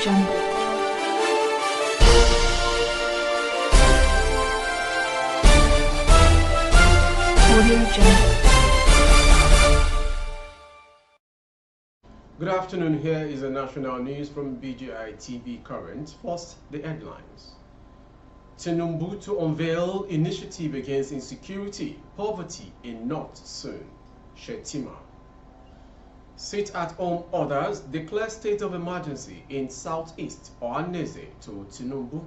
Jungle. Audio Jungle. Good afternoon. Here is the national news from BGI TV Current. First, the headlines. Tinubu to unveil initiative against insecurity, poverty in North soon. Shetima. Sit-at-home orders declare state of emergency in Southeast Ohanese to Tinubu.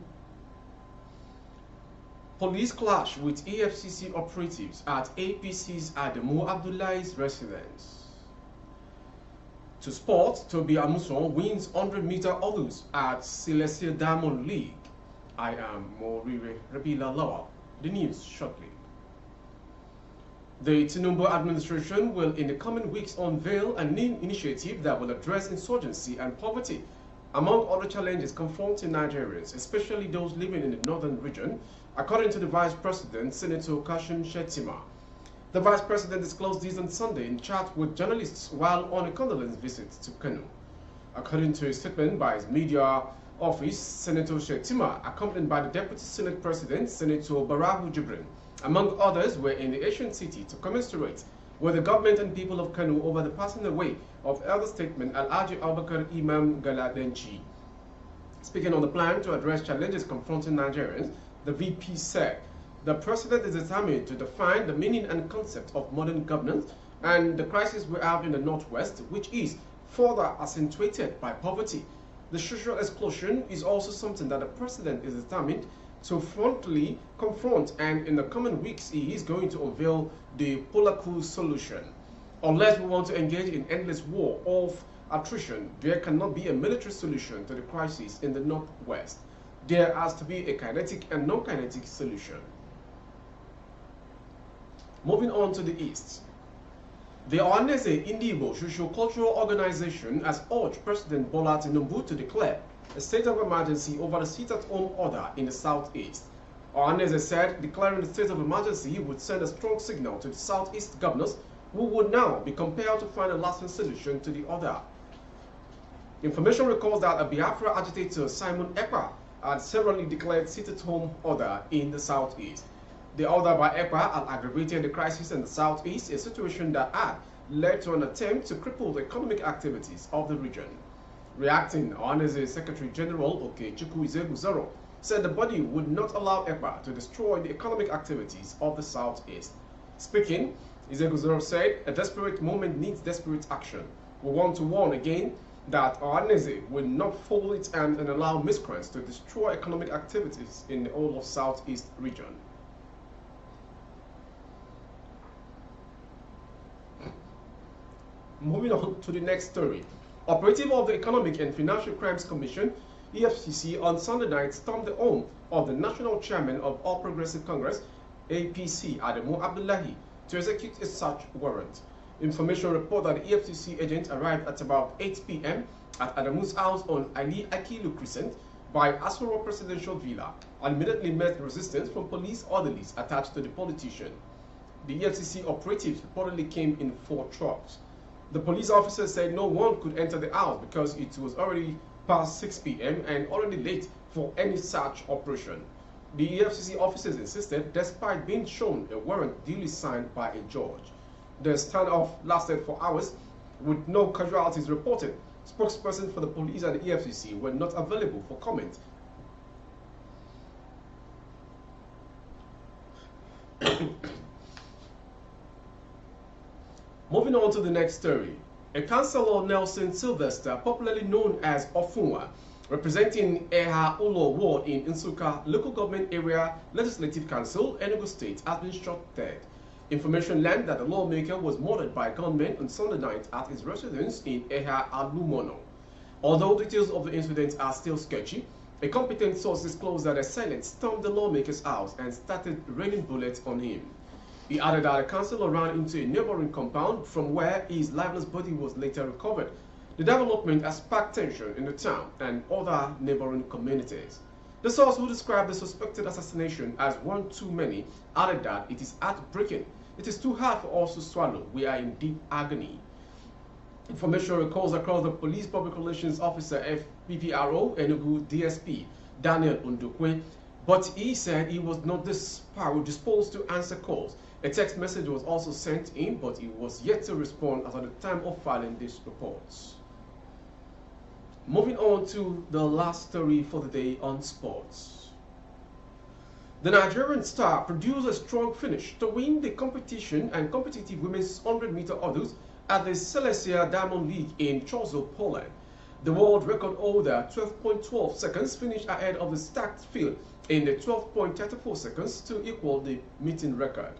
Police clash with EFCC operatives at APC's Adamu Abdullahi's residence. To sport, Toby Amuson wins 100-meter hurdles at Celestial Diamond League. I am Morire Rabila Lawal. The news shortly. The Tinubu administration will in the coming weeks unveil a new initiative that will address insurgency and poverty, among other challenges confronting Nigerians, especially those living in the northern region, according to the Vice President, Senator Kashim Shettima. The Vice President disclosed this on Sunday in chat with journalists while on a condolence visit to Kano. According to a statement by his media office, Senator Shettima, accompanied by the Deputy Senate President, Senator Barahu Jibrin, among others, were in the ancient city to commiserate with the government and people of Kano over the passing away of elder statesman Alhaji Abubakar Imam Galadanchi. Speaking on the plan to address challenges confronting Nigerians, the VP said, the President is determined to define the meaning and concept of modern governance and the crisis we have in the Northwest, which is further accentuated by poverty. The social exclusion is also something that the President is determined to frontally confront, and in the coming weeks he is going to unveil the Polaku solution. Unless we want to engage in endless war of attrition, there cannot be a military solution to the crisis in the Northwest. There has to be a kinetic and non-kinetic solution. Moving on to the East. The Ohanese Indigo Socio-Cultural Organization has urged President Bola Tinubu to declare a state of emergency over the sit-at-home order in the Southeast. Ohanese said declaring the state of emergency would send a strong signal to the Southeast governors, who would now be compelled to find a lasting solution to the order. Information recalls that a Biafra agitator, Simon Ekpa, had severally declared sit-at-home order in the Southeast. The order by Ekpa had aggravated the crisis in the Southeast, a situation that had led to an attempt to cripple the economic activities of the region. Reacting, Ohanese Secretary General Okechukwu Izeguzoro said the body would not allow Ekpa to destroy the economic activities of the Southeast. Speaking, Izeguzoro said, a desperate moment needs desperate action. We want to warn again that Ohanese will not fold its hand and allow miscreants to destroy economic activities in the whole of Southeast region. Moving on to the next story. Operative of the Economic and Financial Crimes Commission, EFCC, on Sunday night stormed the home of the National Chairman of All Progressive Congress, APC, Adamu Abdullahi, to execute a search warrant. Information report that the EFCC agent arrived at about 8 p.m. at Adamu's house on Ali Akilu Crescent by Asoro Presidential Villa and immediately met resistance from police orderlies attached to the politician. The EFCC operatives reportedly came in 4 trucks. The police officer said no one could enter the house because it was already past 6 p.m. and already late for any search operation. The EFCC officers insisted, despite being shown a warrant duly signed by a judge. The standoff lasted for hours with no casualties reported. Spokesperson for the police and the EFCC were not available for comment. Moving on to the next story. A councillor, Nelson Sylvester, popularly known as Ofunwa, representing Eha Ulo Ward in Nsukka Local Government Area Legislative Council, Enugu State, has been shot dead. Information learned that the lawmaker was murdered by gunmen on Sunday night at his residence in Eha Alumono. Although details of the incident are still sketchy, a competent source disclosed that assailants stormed the lawmaker's house and started raining bullets on him. He added that the councillor ran into a neighboring compound from where his lifeless body was later recovered. The development has sparked tension in the town and other neighboring communities. The source, who described the suspected assassination as one too many, added that it is heartbreaking. It is too hard for us to swallow. We are in deep agony. Information recalls across the Police Public Relations Officer FPPRO Enugu DSP Daniel Undukwe, but he said he was not disposed to answer calls. A text message was also sent in, but he was yet to respond as at the time of filing these reports. Moving on to the last story for the day on sports. The Nigerian star produced a strong finish to win the competition and competitive women's 100-meter hurdles at the Celestia Diamond League in Chorzów, Poland. The world record holder 12.12 seconds finished ahead of the stacked field in the 12.34 seconds to equal the meeting record.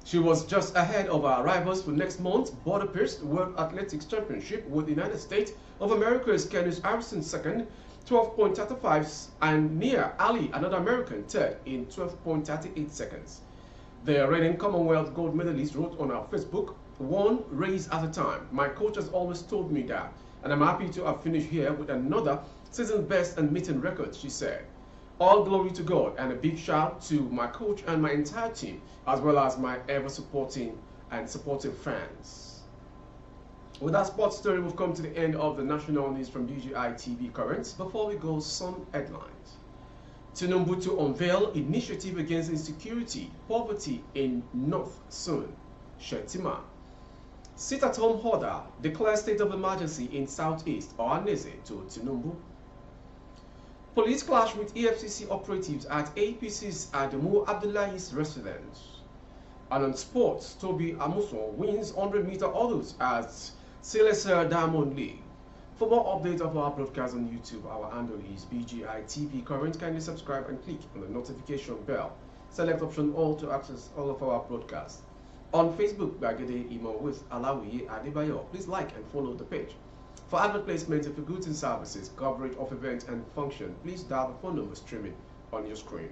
She was just ahead of her rivals for next month's Budapest World Athletics Championship, with the United States of America's Candice Harrison second, 12.35, and Nia Ali, another American, third in 12.38 seconds. The reigning Commonwealth gold medalist wrote on her Facebook, "One race at a time. My coach has always told me that, and I'm happy to have finished here with another season best and meeting record," she said. "All glory to God, and a big shout to my coach and my entire team, as well as my ever-supporting and supportive fans." With that sports story, we've come to the end of the national news from DGI TV Currents. Before we go, some headlines. Tinubu to unveil initiative against insecurity, poverty in North soon. Shetima. Sit-at-home order declares state of emergency in Southeast Ohanese to Tinubu. Police clash with EFCC operatives at APC's Adamu Abdullahi's residence. And on sports, Toby Amuson wins 100-meter hurdles at Celestia Diamond League. For more updates of our broadcast on YouTube, our handle is BGI TV Current. Kindly subscribe and click on the notification bell. Select option all to access all of our broadcasts. On Facebook, Bagede Imo with Alawi Adebayo. Please like and follow the page. For advertisements for goods and services, coverage of events and function, please dial the phone number streaming on your screen.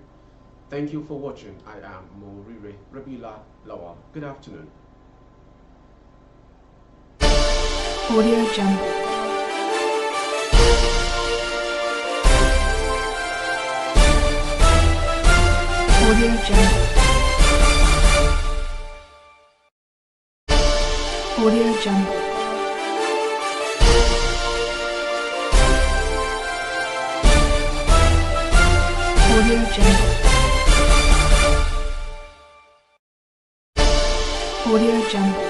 Thank you for watching. I am Morire Rabila Lawal. Good afternoon. Audio Jungle. Audio Jungle. Audio Jungle. Audio Jungle. Audio Jungle.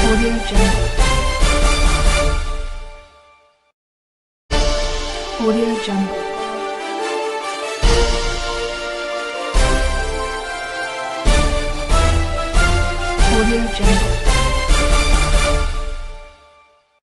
Audio Jungle. Audio Jungle. Audio Jungle.